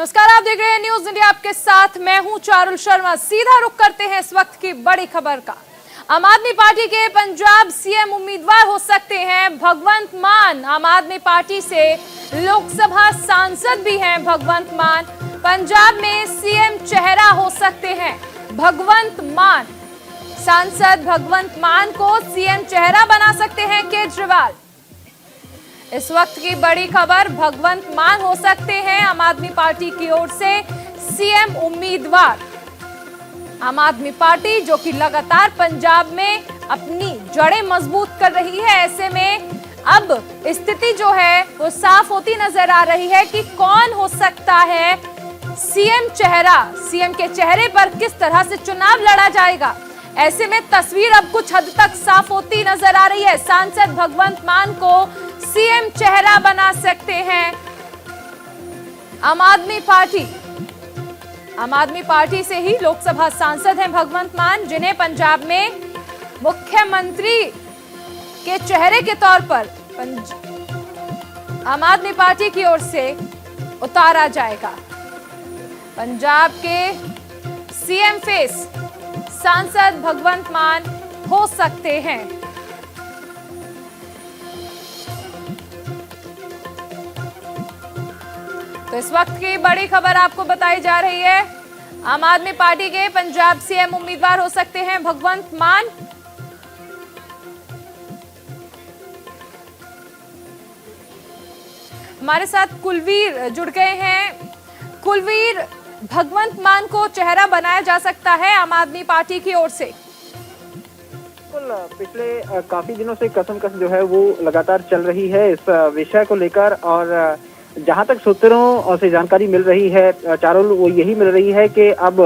नमस्कार, आप देख रहे हैं न्यूज इंडिया, आपके साथ मैं हूं चारुल शर्मा। सीधा रुख करते हैं इस वक्त की बड़ी खबर का। आम आदमी पार्टी के पंजाब सीएम उम्मीदवार हो सकते हैं भगवंत मान। आम आदमी पार्टी से लोकसभा सांसद भी हैं भगवंत मान। पंजाब में सीएम चेहरा हो सकते हैं भगवंत मान। सांसद भगवंत मान को सीएम चेहरा बना सकते हैं केजरीवाल। इस वक्त की बड़ी खबर, भगवंत मान हो सकते हैं आम आदमी पार्टी की ओर से सीएम उम्मीदवार। आम आदमी पार्टी जो कि लगातार पंजाब में अपनी जड़ें मजबूत कर रही है, ऐसे में अब स्थिति जो है वो साफ होती नजर आ रही है कि कौन हो सकता है सीएम चेहरा। सीएम के चेहरे पर किस तरह से चुनाव लड़ा जाएगा, ऐसे में तस्वीर अब कुछ हद तक साफ होती नजर आ रही है। सांसद भगवंत मान को सीएम चेहरा बना सकते हैं आम आदमी पार्टी। आम आदमी पार्टी से ही लोकसभा सांसद हैं भगवंत मान, जिन्हें पंजाब में मुख्यमंत्री के चेहरे के तौर पर आम आदमी पार्टी की ओर से उतारा जाएगा। पंजाब के सीएम फेस सांसद भगवंत मान हो सकते हैं। तो इस वक्त की बड़ी खबर आपको बताई जा रही है, आम आदमी पार्टी के पंजाब सीएम उम्मीदवार हो सकते हैं भगवंत मान। हमारे साथ कुलवीर जुड़ गए हैं। कुलवीर, भगवंत मान को चेहरा बनाया जा सकता है आम आदमी पार्टी की ओर से? पिछले काफी दिनों से कसमकस जो है वो लगातार चल रही है इस विषय को लेकर, और जहां तक सूत्रों से जानकारी मिल रही है चारुल, वो यही मिल रही है कि अब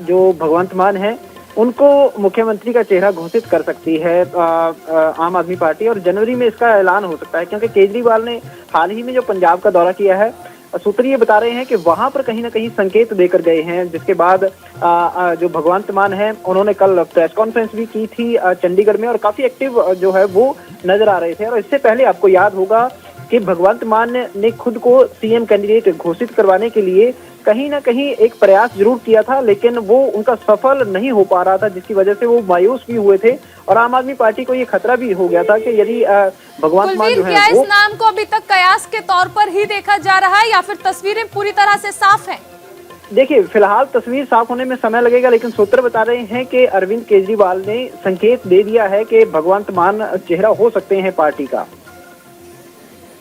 जो भगवंत मान है उनको मुख्यमंत्री का चेहरा घोषित कर सकती है आम आदमी पार्टी, और जनवरी में इसका ऐलान हो सकता है। क्योंकि केजरीवाल ने हाल ही में जो पंजाब का दौरा किया है, सूत्र ये बता रहे हैं कि वहां पर कहीं ना कहीं संकेत देकर गए हैं, जिसके बाद जो भगवंत मान है उन्होंने कल प्रेस कॉन्फ्रेंस भी की थी चंडीगढ़ में, और काफी एक्टिव जो है वो नजर आ रहे थे। और इससे पहले आपको याद होगा कि भगवंत मान ने खुद को सीएम कैंडिडेट घोषित करवाने के लिए कहीं ना कहीं एक प्रयास जरूर किया था, लेकिन वो उनका सफल नहीं हो पा रहा था, जिसकी वजह से वो मायूस भी हुए थे। और आम आदमी पार्टी को ये खतरा भी हो गया था कि यदि भगवंत मान जो है वो, इस नाम को अभी तक कयास के तौर पर ही देखा जा रहा है या फिर तस्वीरें पूरी तरह से साफ हैं? देखिए, फिलहाल तस्वीर साफ होने में समय लगेगा, लेकिन सूत्र बता रहे हैं कि अरविंद केजरीवाल ने संकेत दे दिया है कि भगवंत मान चेहरा हो सकते हैं पार्टी का।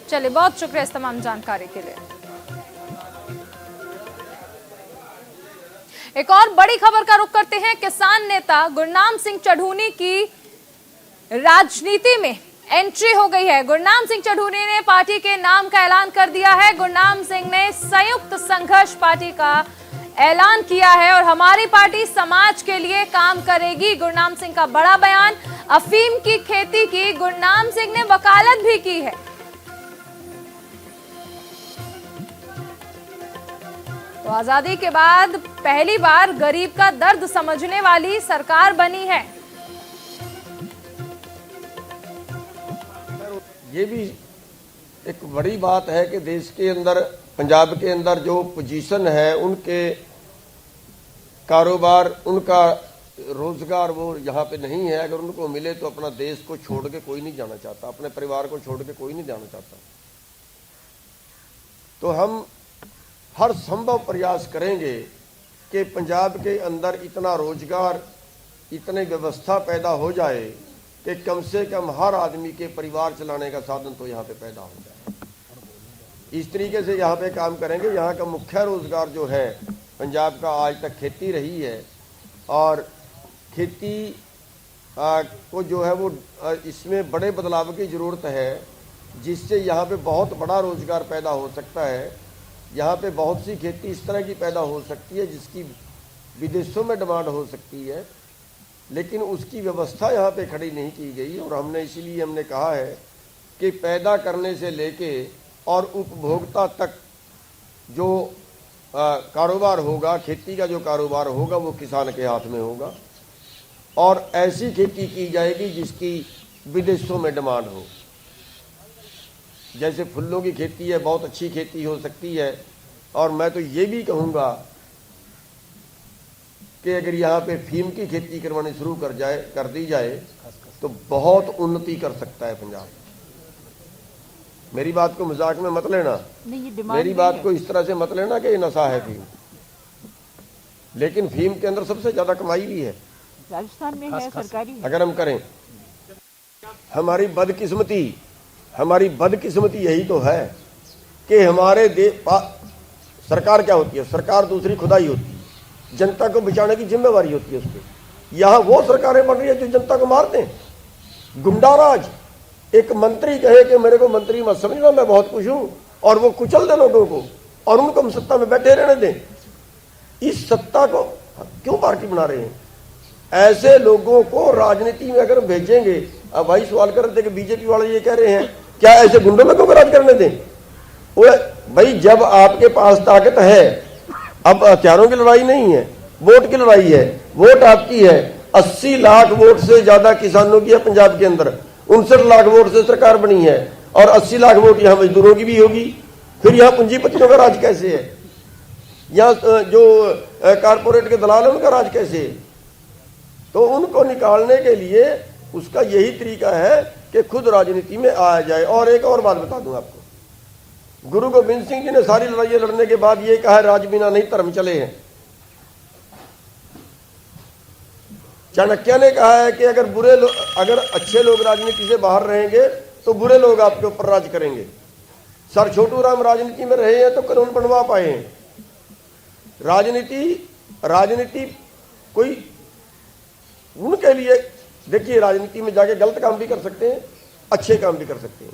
चलिए, बहुत शुक्रिया इस तमाम जानकारी के लिए। एक और बड़ी खबर का रुख करते हैं। किसान नेता गुरनाम सिंह चढ़ूनी की राजनीति में एंट्री हो गई है। गुरनाम सिंह चढ़ूनी ने पार्टी के नाम का ऐलान कर दिया है। गुरनाम सिंह ने संयुक्त संघर्ष पार्टी का ऐलान किया है और हमारी पार्टी समाज के लिए काम करेगी। गुरनाम सिंह का बड़ा बयान। अफीम की खेती की गुरनाम सिंह ने वकालत भी की है। तो आजादी के बाद पहली बार गरीब का दर्द समझने वाली सरकार बनी है। ये भी एक बड़ी बात है कि देश के अंदर, पंजाब के अंदर जो पोजीशन है, उनके कारोबार, उनका रोजगार वो यहाँ पे नहीं है। अगर उनको मिले तो अपना देश को छोड़ के कोई नहीं जाना चाहता, अपने परिवार को छोड़ के कोई नहीं जाना चाहता। तो हम हर संभव प्रयास करेंगे कि पंजाब के अंदर इतना रोजगार, इतनी व्यवस्था पैदा हो जाए कि कम से कम हर आदमी के परिवार चलाने का साधन तो यहाँ पे पैदा हो जाए। इस तरीके से यहाँ पे काम करेंगे। यहाँ का मुख्य रोजगार जो है पंजाब का आज तक खेती रही है, और खेती को जो है वो इसमें बड़े बदलाव की ज़रूरत है, जिससे यहाँ पे बहुत बड़ा रोजगार पैदा हो सकता है। यहाँ पे बहुत सी खेती इस तरह की पैदा हो सकती है जिसकी विदेशों में डिमांड हो सकती है, लेकिन उसकी व्यवस्था यहाँ पे खड़ी नहीं की गई। और हमने कहा है कि पैदा करने से लेके और उपभोक्ता तक जो कारोबार होगा, खेती का जो कारोबार होगा, वो किसान के हाथ में होगा, और ऐसी खेती की जाएगी जिसकी विदेशों में डिमांड हो। जैसे फूलों की खेती है, बहुत अच्छी खेती हो सकती है, और मैं तो ये भी कहूँगा कि अगर यहाँ पे फीम की खेती करवानी शुरू कर दी जाए तो बहुत उन्नति कर सकता है पंजाब। मेरी बात को मजाक में मत लेना, मेरी बात को इस तरह से मत लेना कि ये नशा है फीम, लेकिन फीम के अंदर सबसे ज्यादा कमाई भी है, राजस्थान में है सरकारी। अगर हम करें। हमारी बदकिस्मती यही तो है कि हमारे सरकार क्या होती है, सरकार दूसरी खुदाई होती है, जनता को बचाने की जिम्मेवारी होती है उसकी। यहाँ वो सरकारें बन रही है जो जनता को मारते हैं, गुंडा राज। एक मंत्री कहे कि मेरे को मंत्री मत समझना, मैं बहुत कुछ हूं, और वो कुचल दे लोगों को और उनको हम सत्ता में बैठे रहने दें। इस सत्ता को क्यों पार्टी बना रहे हैं? ऐसे लोगों को राजनीति में अगर भेजेंगे, अब भाई सवाल कर रहे थे कि बीजेपी वाले ये कह रहे हैं क्या ऐसे गुंडों में क्यों राज करने दें? भाई जब आपके पास ताकत है, अब हथियारों की लड़ाई नहीं है, वोट की लड़ाई है, वोट आपकी है। 80 लाख वोट से ज्यादा किसानों की है पंजाब के अंदर, 59 लाख वोट से सरकार बनी है, और 80 लाख वोट यहाँ मजदूरों की भी होगी। फिर यहाँ पूंजीपतियों का राज कैसे है? यहाँ जो कारपोरेट के दलाल है उनका राज कैसे है? तो उनको निकालने के लिए उसका यही तरीका है कि खुद राजनीति में आया जाए। और एक और बात बता दूं आपको, गुरु गोबिंद सिंह जी ने सारी लड़ाइयां लड़ने के बाद ये कहा, राज बिना नहीं धर्म चले हैं। चाणक्य ने कहा है कि अगर अच्छे लोग राजनीति से बाहर रहेंगे तो बुरे लोग आपके ऊपर राज करेंगे। सर छोटू राम राजनीति में रहे हैं तो कानून बनवा पाए हैं। राजनीति कोई उनके लिए, देखिए राजनीति में जाके गलत काम भी कर सकते हैं, अच्छे काम भी कर सकते हैं।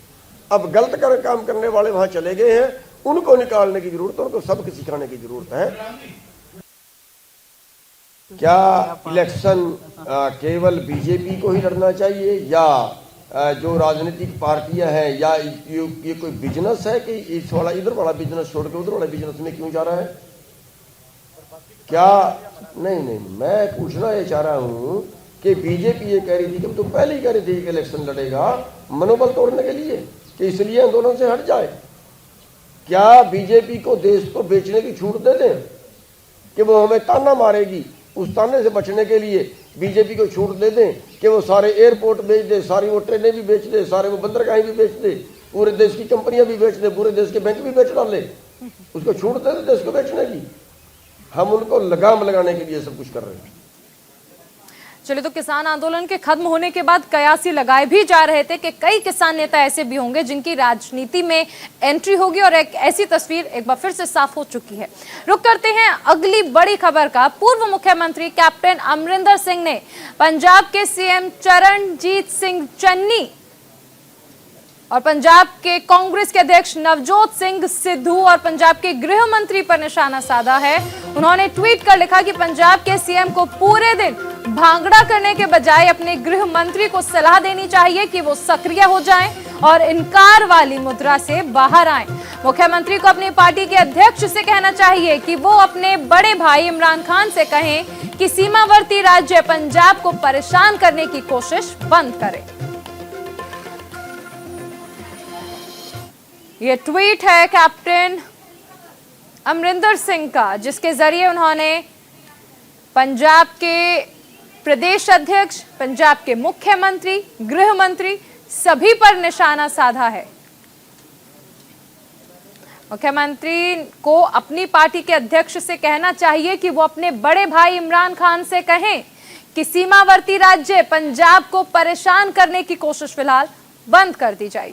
अब गलत काम करने वाले वहां चले गए हैं, उनको निकालने की जरूरत है, उनको सबक सिखाने की जरूरत है। क्या इलेक्शन केवल बीजेपी को ही लड़ना चाहिए, या जो राजनीतिक पार्टियां हैं, या ये कोई बिजनेस है कि इस वाला इधर वाला बिजनेस छोड़ के उधर वाला बिजनेस में क्यों जा रहा है? क्या नहीं, मैं पूछना ये चाह रहा हूं कि बीजेपी ये कह रही थी कि तो पहले ही कह रही थी कि इलेक्शन लड़ेगा मनोबल तोड़ने के लिए, कि इसलिए आंदोलन से हट जाए। क्या बीजेपी को देश को बेचने की छूट दे दें कि वो हमें ताना मारेगी? उस ताने से बचने के लिए बीजेपी को छूट दे दें कि वो सारे एयरपोर्ट बेच दे, सारी वो ट्रेनें भी बेच दे, सारे वो बंदरगाहें भी बेच दे, पूरे देश की कंपनियां भी बेच दे, पूरे देश के बैंक भी बेच डाले, उसको छूट दे दे देश को बेचने की। हम उनको लगाम लगाने के लिए सब कुछ कर रहे हैं। चलिए, तो किसान आंदोलन के खत्म होने के बाद कयासी लगाए भी जा रहे थे कि कई किसान नेता ऐसे भी होंगे जिनकी राजनीति में एंट्री होगी, और एक ऐसी तस्वीर एक बार फिर से साफ हो चुकी है। रुक करते हैं अगली बड़ी खबर का। पूर्व मुख्यमंत्री कैप्टन अमरिंदर सिंह ने पंजाब के सीएम चरणजीत सिंह चन्नी और पंजाब के कांग्रेस के अध्यक्ष नवजोत सिंह सिद्धू और पंजाब के गृह मंत्री पर निशाना साधा है। उन्होंने ट्वीट कर लिखा कि पंजाब के सीएम को पूरे दिन भांगड़ा करने के बजाय अपने गृह मंत्री को सलाह देनी चाहिए कि वो सक्रिय हो जाएं और इनकार वाली मुद्रा से बाहर आएं। मुख्यमंत्री को अपनी पार्टी के अध्यक्ष से कहना चाहिए कि वो अपने बड़े भाई इमरान खान से कहें कि सीमावर्ती राज्य पंजाब को परेशान करने की कोशिश बंद करें। ये ट्वीट है कैप्टन अमरिंदर सिंह का, जिसके जरिए उन्होंने पंजाब के प्रदेश अध्यक्ष, पंजाब के मुख्यमंत्री, गृह मंत्री सभी पर निशाना साधा है। मुख्यमंत्री को अपनी पार्टी के अध्यक्ष से कहना चाहिए कि वो अपने बड़े भाई इमरान खान से कहें कि सीमावर्ती राज्य पंजाब को परेशान करने की कोशिश फिलहाल बंद कर दी जाए।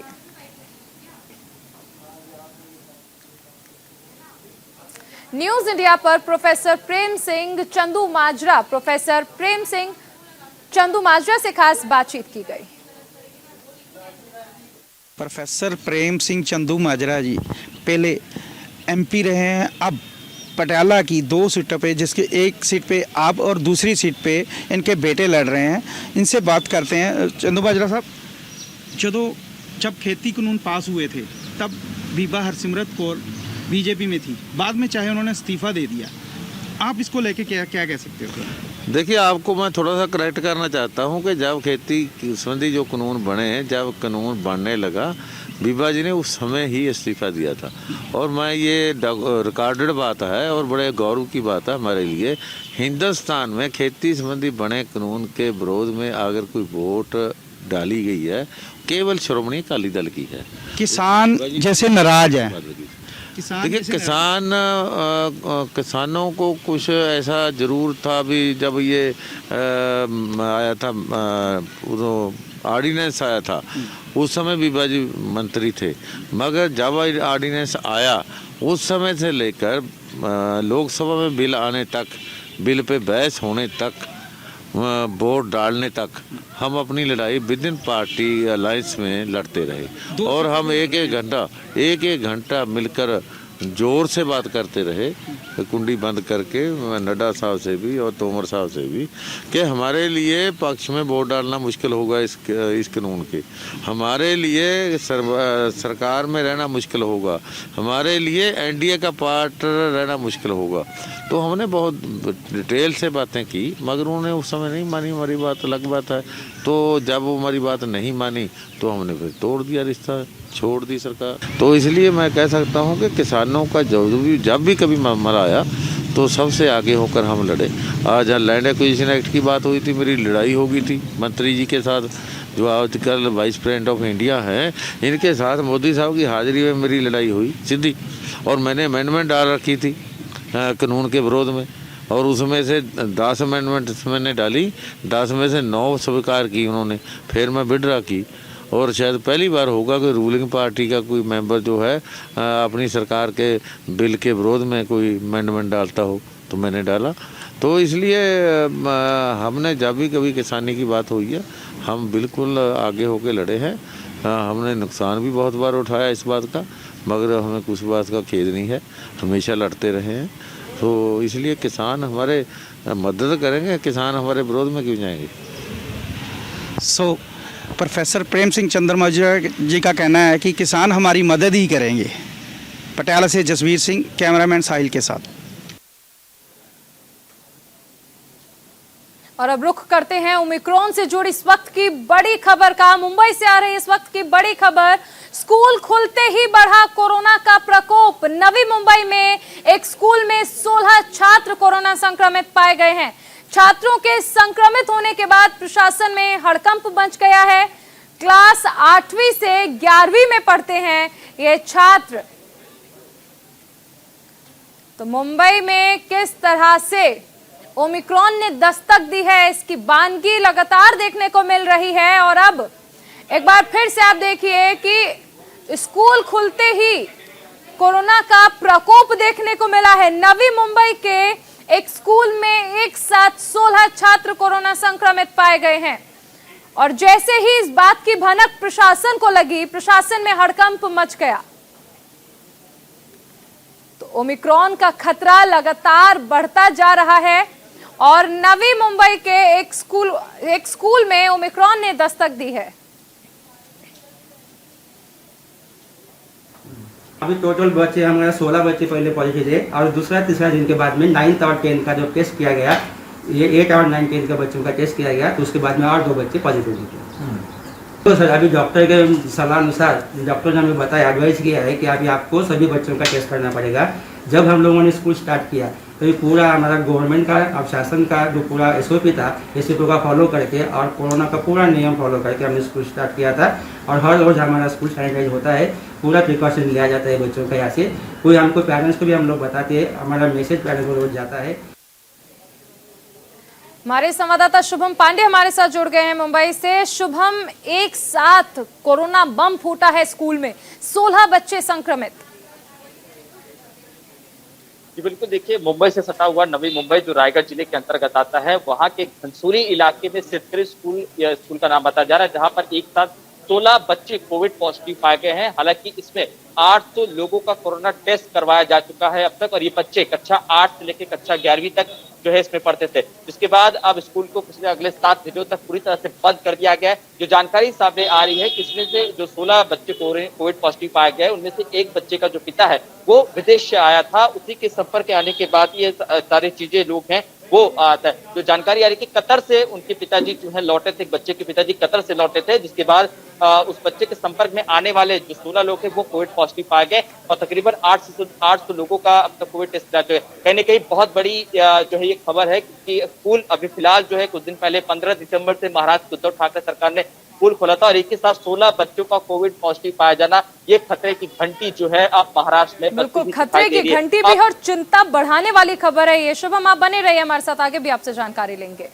न्यूज इंडिया पर प्रोफेसर प्रेम सिंह चंदूमाजरा से खास बातचीत की गई। प्रोफेसर प्रेम सिंह चंदूमाजरा जी पहले एमपी रहे हैं, अब पटियाला की 2 सीटों पे, जिसके एक सीट पे आप और दूसरी सीट पे इनके बेटे लड़ रहे हैं। इनसे बात करते हैं। चंदूमाजरा साहब, जब खेती कानून पास हुए थे तब बीबा हरसिमरत कौर बीजेपी में थी, बाद में चाहे उन्होंने इस्तीफा दे दिया, आप इसको लेके क्या कह सकते हो? देखिए, आपको मैं थोड़ा सा करेक्ट करना चाहता हूं कि जब खेती संबंधी जो कानून बने हैं, जब कानून बनने लगा बीबा जी ने उस समय ही इस्तीफा दिया था। और मैं ये रिकॉर्डेड बात है और बड़े गौरव की बात है हमारे लिए, हिंदुस्तान में खेती संबंधी बने कानून के विरोध में अगर कोई वोट डाली गई है केवल श्रोमणी अकाली दल की है। किसान जैसे नाराज है, देखिए किसानों को कुछ ऐसा जरूर था भी जब ये आया था ऑर्डिनेंस आया था उस समय बीबा जी मंत्री थे, मगर जब ऑर्डिनेंस आया उस समय से लेकर लोकसभा में बिल आने तक, बिल पे बहस होने तक, वोट डालने तक हम अपनी लड़ाई विद इन पार्टी अलायंस में लड़ते रहे और हम एक एक घंटा मिलकर जोर से बात करते रहे, कुंडी बंद करके नड्डा साहब से भी और तोमर साहब से भी, कि हमारे लिए पक्ष में वोट डालना मुश्किल होगा इस कानून के, हमारे लिए सरकार में रहना मुश्किल होगा, हमारे लिए एनडीए का पार्टनर रहना मुश्किल होगा। तो हमने बहुत डिटेल से बातें की, मगर उन्होंने उस समय नहीं मानी हमारी बात, अलग बात है। तो जब वो हमारी बात नहीं मानी तो हमने फिर तोड़ दिया रिश्ता, छोड़ दी सरकार। तो इसलिए मैं कह सकता हूँ कि किसानों का जब भी कभी मामला आया तो सबसे आगे होकर हम लड़े। आज लैंड एक्विजिशन एक्ट की बात हुई थी, मेरी लड़ाई हो गई थी मंत्री जी के साथ, जो आजकल वाइस प्रेसिडेंट ऑफ इंडिया हैं, इनके साथ मोदी साहब की हाजिरी में मेरी लड़ाई हुई सीधी, और मैंने अमेंडमेंट डाल रखी थी कानून के विरोध में, और उसमें से 10 अमेंडमेंट मैंने डाली, 10 में से 9 स्वीकार की उन्होंने, फिर मैं विड्रॉ की। और शायद पहली बार होगा कि रूलिंग पार्टी का कोई मेंबर जो है अपनी सरकार के बिल के विरोध में कोई अमेंडमेंट डालता हो, तो मैंने डाला। तो इसलिए हमने जब भी कभी किसानी की बात हुई है हम बिल्कुल आगे होके लड़े हैं। हमने नुकसान भी बहुत बार उठाया इस बात का, मगर हमें कुछ बात का खेद नहीं है, हमेशा लड़ते रहे हैं। तो इसलिए किसान हमारे मदद करेंगे, किसान हमारे विरोध में क्यों जाएंगे। प्रोफेसर प्रेम सिंह चंद्रमाजरा जी का कहना है कि किसान हमारी मदद ही करेंगे। पटियाला से जसवीर सिंह, कैमरामैन साहिल के साथ। और अब रुख करते हैं ओमिक्रॉन से जुड़ी इस वक्त की बड़ी खबर का। मुंबई से आ रही इस वक्त की बड़ी खबर, स्कूल खुलते ही बढ़ा कोरोना का प्रकोप। नवी मुंबई में एक स्कूल में 16 छात्र कोरोना संक्रमित पाए गए हैं। छात्रों के संक्रमित होने के बाद प्रशासन में हड़कंप मच गया है। क्लास 8वीं से 11वीं में पढ़ते हैं ये छात्र। तो मुंबई में किस तरह से ओमिक्रॉन ने दस्तक दी है, इसकी वानगी लगातार देखने को मिल रही है। और अब एक बार फिर से आप देखिए कि स्कूल खुलते ही कोरोना का प्रकोप देखने को मिला है। नवी मुंबई के एक स्कूल में एक साथ 16 छात्र कोरोना संक्रमित पाए गए हैं। और जैसे ही इस बात की भनक प्रशासन को लगी, प्रशासन में हड़कंप मच गया। तो ओमिक्रॉन का खतरा लगातार बढ़ता जा रहा है और नवी मुंबई के एक स्कूल में ओमिक्रॉन ने दस्तक दी है। अभी टोटल बच्चे हमारे 16 बच्चे पहले पॉजिटिव थे और दूसरा तीसरा दिन के बाद में 9th और 10th का जो टेस्ट किया गया, ये 8 और 9 10 के बच्चों का टेस्ट किया गया, तो उसके बाद में और 2 बच्चे पॉजिटिव थे। तो सर अभी डॉक्टर के सलाह अनुसार डॉक्टर ने हमें बताया, एडवाइस किया है कि अभी आपको सभी बच्चों का टेस्ट करना पड़ेगा। जब हम लोगों ने स्कूल स्टार्ट किया तो ये पूरा हमारा गवर्नमेंट का और शासन का जो पूरा SOP था, SOP का फॉलो करके और कोरोना का पूरा नियम फॉलो करके हमने स्कूल स्टार्ट किया था। और हर रोज़ हमारा स्कूल सैनिटाइज होता है, पूरा प्रिकॉशन लिया जाता है बच्चों का। यहाँ से कोई हमको पेरेंट्स को भी हम लोग बताते हैं, हमारा मैसेज पेरेंट्स को रोज जाता है। हमारे संवाददाता शुभम पांडे हमारे साथ जुड़ गए हैं मुंबई से। शुभम, एक साथ कोरोना बम फूटा है स्कूल में, 16 बच्चे संक्रमित। जी बिल्कुल, देखिए मुंबई से सटा हुआ नवी मुंबई जो रायगढ़ जिले के अंतर्गत आता है, वहां के घनसूरी इलाके में शेतकरी स्कूल का नाम बताया जा रहा है, जहां पर एक साथ 16 बच्चे कोविड पॉजिटिव पाए गए हैं। हालांकि इसमें 8 लोगों का कोरोना टेस्ट करवाया जा चुका है अब तक, और ये बच्चे कक्षा 8 से लेकर कक्षा 11वीं तक जो है इसमें पढ़ते थे। इसके बाद अब स्कूल को पिछले अगले 7 दिनों तक पूरी तरह से बंद कर दिया गया है। जो जानकारी सामने आ रही है कि इसमें से जो 16 बच्चे कोविड पॉजिटिव पाए गए, उनमें से एक बच्चे का जो पिता है वो विदेश से आया था, उसी के संपर्क आने के बाद ये सारी चीजें लोग हैं वो जो जानकारी आ रही है कि कतर से उनके पिताजी जो है लौटे थे, बच्चे के पिताजी कतर से लौटे थे, जिसके बाद उस बच्चे के संपर्क में आने वाले जो 16 लोग हैं वो कोविड पॉजिटिव पाए गए और तकरीबन 800 लोगों का अब तक कोविड टेस्ट जो है कहीं ना कहीं बहुत बड़ी जो है ये खबर है कि स्कूल अभी फिलहाल जो है कुछ दिन पहले 15 दिसंबर से महाराष्ट्र उद्धव ठाकरे सरकार ने स्कूल खोला था और एक ही साथ 16 बच्चों का कोविड पॉजिटिव पाया जाना ये खतरे की घंटी जो है अब महाराष्ट्र में बिल्कुल खतरे की घंटी भी है और चिंता बढ़ाने वाली खबर है ये। शुभम, आप बने रहिए हमारे साथ, आगे भी आपसे जानकारी लेंगे।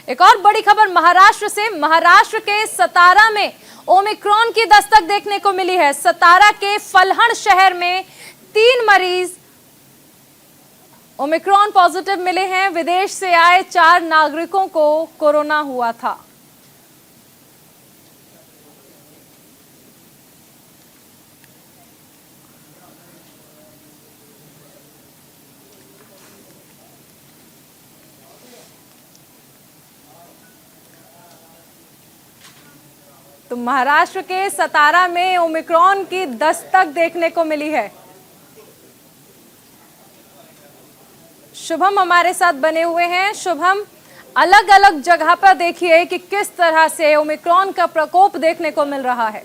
एक और बड़ी खबर महाराष्ट्र से। महाराष्ट्र के सतारा में ओमिक्रॉन की दस्तक देखने को मिली है। सतारा के फलहण शहर में 3 मरीज ओमिक्रॉन पॉजिटिव मिले हैं। विदेश से आए 4 नागरिकों को कोरोना हुआ था। तो महाराष्ट्र के सतारा में ओमिक्रॉन की दस्तक देखने को मिली है। शुभम हमारे साथ बने हुए हैं। शुभम, अलग अलग जगह पर देखिए कि किस तरह से ओमिक्रॉन का प्रकोप देखने को मिल रहा है।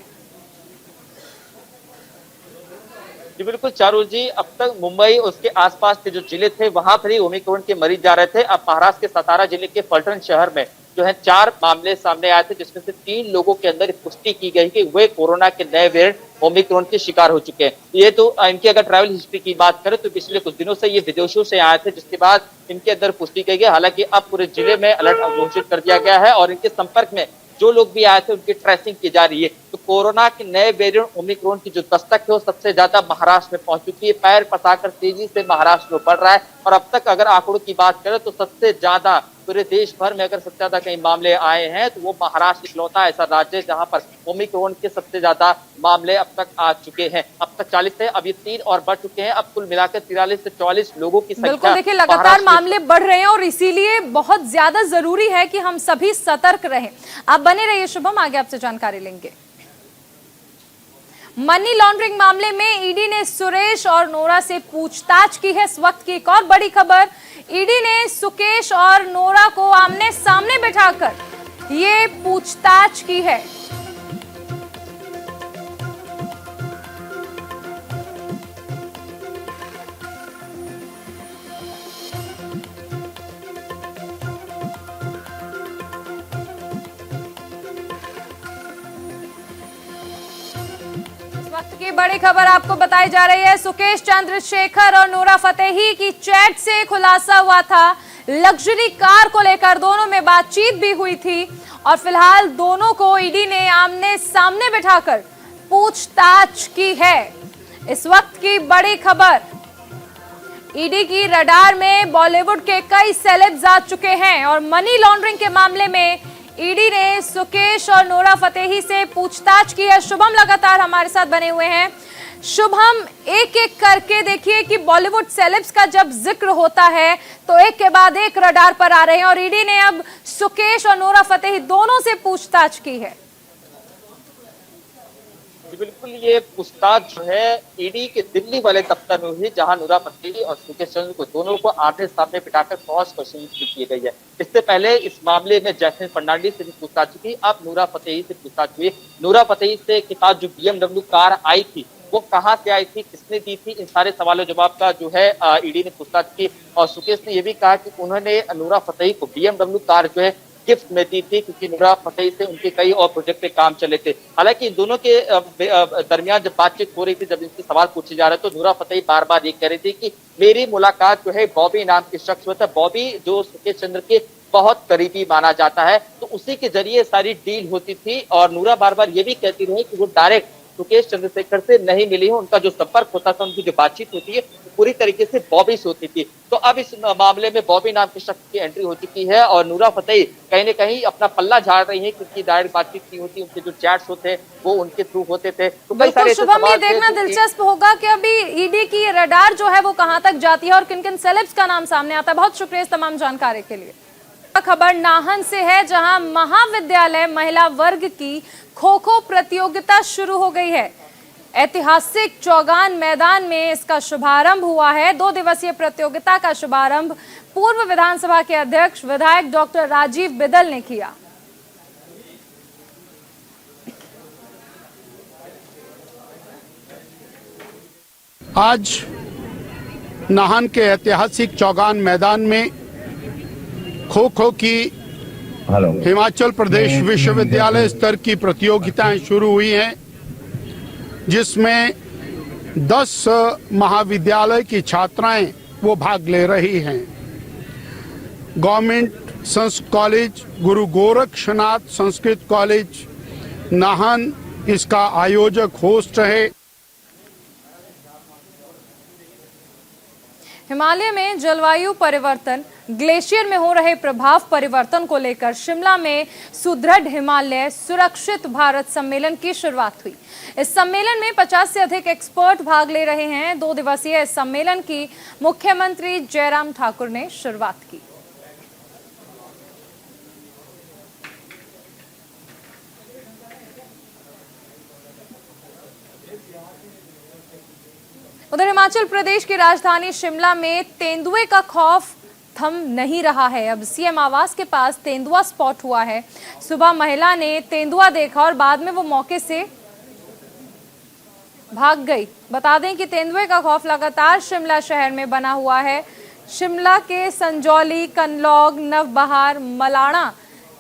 जी बिल्कुल चारू जी, अब तक मुंबई उसके आसपास के जो जिले थे वहां पर ही ओमिक्रॉन के मरीज जा रहे थे। अब महाराष्ट्र के सतारा जिले के फलटण शहर में जो है 4 मामले सामने आए थे, जिसमें से 3 लोगों के अंदर पुष्टि की गई कि वे कोरोना के नए वेरिएंट ओमिक्रॉन के शिकार हो चुके हैं। ये तो इनकी अगर ट्रैवल हिस्ट्री की बात करें तो पिछले कुछ दिनों से ये विदेशों से आए थे, जिसके बाद इनके अंदर पुष्टि की गई। हालांकि अब पूरे जिले में अलर्ट घोषित कर दिया गया है और इनके संपर्क में जो लोग भी आए थे उनकी ट्रेसिंग की जा रही है। तो कोरोना के नए वेरिएंट ओमिक्रॉन की जो दस्तक है वो सबसे ज्यादा महाराष्ट्र में पहुंच चुकी है। पैर पसाकर तेजी से महाराष्ट्र में बढ़ रहा है और अब तक अगर आंकड़ों की बात करें तो सबसे ज्यादा पूरे देश भर में अगर सबसे ज्यादा कई मामले आए हैं तो वो महाराष्ट्र इकलौता ऐसा राज्य है जहां पर ओमिक्रॉन के सबसे ज्यादा मामले अब तक आ चुके हैं। अब तक 40 थे, अब ये 3 और बढ़ चुके हैं। अब कुल मिलाकर 43 से 44 लोगों की संख्या। बिल्कुल, देखिए लगातार मामले बढ़ रहे हैं और इसीलिए बहुत ज्यादा जरूरी है कि हम सभी सतर्क रहें। आप बने रहिए शुभम, आगे आपसे जानकारी लेंगे। मनी लॉन्ड्रिंग मामले में ईडी ने सुकेश और नोरा से पूछताछ की है। इस वक्त की एक और बड़ी खबर, ईडी ने सुकेश और नोरा को आमने सामने बिठाकर ये पूछताछ की है। वक्त की बड़ी खबर आपको बताई जा रही है। सुकेश चंद्रशेखर और नोरा फतेही की चैट से खुलासा हुआ था। लग्जरी कार को लेकर दोनों में बातचीत भी हुई थी और फिलहाल दोनों को ईडी ने आमने सामने बिठाकर पूछताछ की है। इस वक्त की बड़ी खबर, ईडी की रडार में बॉलीवुड के कई सेलेब्स आ चुके हैं और मनी लॉन्ड्रिंग के मामले में ईडी ने सुकेश और नोरा फतेही से पूछताछ की है। शुभम लगातार हमारे साथ बने हुए हैं। शुभम, एक एक करके देखिए कि बॉलीवुड सेलेब्स का जब जिक्र होता है तो एक के बाद एक रडार पर आ रहे हैं और ईडी ने अब सुकेश और नोरा फतेही दोनों से पूछताछ की है। बिल्कुल, ये पूछताछ जो है ईडी के दिल्ली वाले दफ्तर में हुई, जहां नोरा फतेही और सुकेश चंद्र को दोनों को आमने सामने बिठाकर क्रॉस क्वेश्चन की गई है। इससे पहले इस मामले में जैस्मिन फर्नांडीज से भी पूछताछ की, अब नोरा फतेही से पूछताछ हुई। नोरा फतेही से के पास जो BMW कार आई थी वो कहां से आई थी, किसने दी थी, इन सारे सवालों जवाब का जो है ईडी ने पूछताछ की। और सुकेश ने यह भी कहा कि उन्होंने नोरा फतेही को BMW कार जो है गिफ्ट में दी थी, क्योंकि नोरा फतेही से उनके कई और प्रोजेक्ट पे काम चले थे। हालांकि दोनों के दरमियान जब बातचीत हो रही थी, जब इनसे सवाल पूछे जा रहे थे, तो नोरा फतेही बार बार ये कह रही थी कि मेरी मुलाकात जो है बॉबी नाम के शख्स हुआ था। बॉबी जो सुकेश चंद्र के बहुत करीबी माना जाता है, तो उसी के जरिए सारी डील होती थी। और नोरा बार बार ये भी कहती रही कि वो डायरेक्ट सुकेश चंद्रशेखर से नहीं मिली हो, उनका जो संपर्क होता था, उनकी जो बातचीत होती है पूरी तरीके से बॉबी से होती थी। तो अब इस मामले में बॉबी नाम के शख्स की एंट्री हो चुकी है और नोरा फतेही कहीं न कहीं अपना पल्ला झाड़ रही है, क्योंकि डायरेक्ट बातचीत नहीं होती, उनके जो चैट्स होते हैं वो उनके थ्रू होते थे। तो कई सारे शुभम, ये देखना दिलचस्प होगा कि अभी ईडी की रडार जो है वो कहां तक जाती है और किन किन सेलेब्स का नाम सामने आता है। बहुत शुक्रिया इस तमाम जानकारी के लिए। खबर नाहन से है, जहां महाविद्यालय महिला वर्ग की खो खो प्रतियोगिता शुरू हो गई है। ऐतिहासिक चौगान मैदान में इसका शुभारंभ हुआ है। 2 दिवसीय प्रतियोगिता का शुभारंभ पूर्व विधानसभा के अध्यक्ष विधायक डॉक्टर राजीव बिदल ने किया। आज नाहन के ऐतिहासिक चौगान मैदान में खो खो की हिमाचल प्रदेश विश्वविद्यालय स्तर की प्रतियोगिताएं शुरू हुई हैं, जिसमें 10 महाविद्यालय की छात्राएं वो भाग ले रही हैं। गवर्नमेंट संस्कृत कॉलेज, गुरु गोरक्षनाथ संस्कृत कॉलेज नाहन इसका आयोजक होस्ट है। हिमालय में जलवायु परिवर्तन, ग्लेशियर में हो रहे प्रभाव परिवर्तन को लेकर शिमला में सुदृढ़ हिमालय सुरक्षित भारत सम्मेलन की शुरुआत हुई। इस सम्मेलन में 50 से अधिक एक्सपर्ट भाग ले रहे हैं। 2 दिवसीय इस सम्मेलन की मुख्यमंत्री जयराम ठाकुर ने शुरुआत की। उधर हिमाचल प्रदेश की राजधानी शिमला में तेंदुए का खौफ थम नहीं रहा है। अब सीएम आवास के पास तेंदुआ स्पॉट हुआ है। सुबह महिला ने तेंदुआ देखा और बाद में वो मौके से भाग गई। बता दें कि तेंदुए का खौफ लगातार शिमला शहर में बना हुआ है। शिमला के संजौली, कनलौग, नवबहार, मलाणा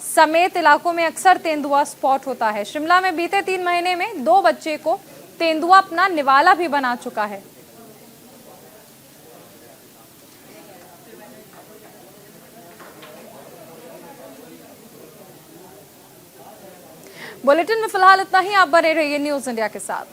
समेत इलाकों में अक्सर तेंदुआ स्पॉट होता है। शिमला में बीते 3 महीने में 2 बच्चे को तेंदुआ अपना निवाला भी बना चुका है। बुलेटिन में फिलहाल इतना ही। आप बने रहिए न्यूज़ इंडिया के साथ।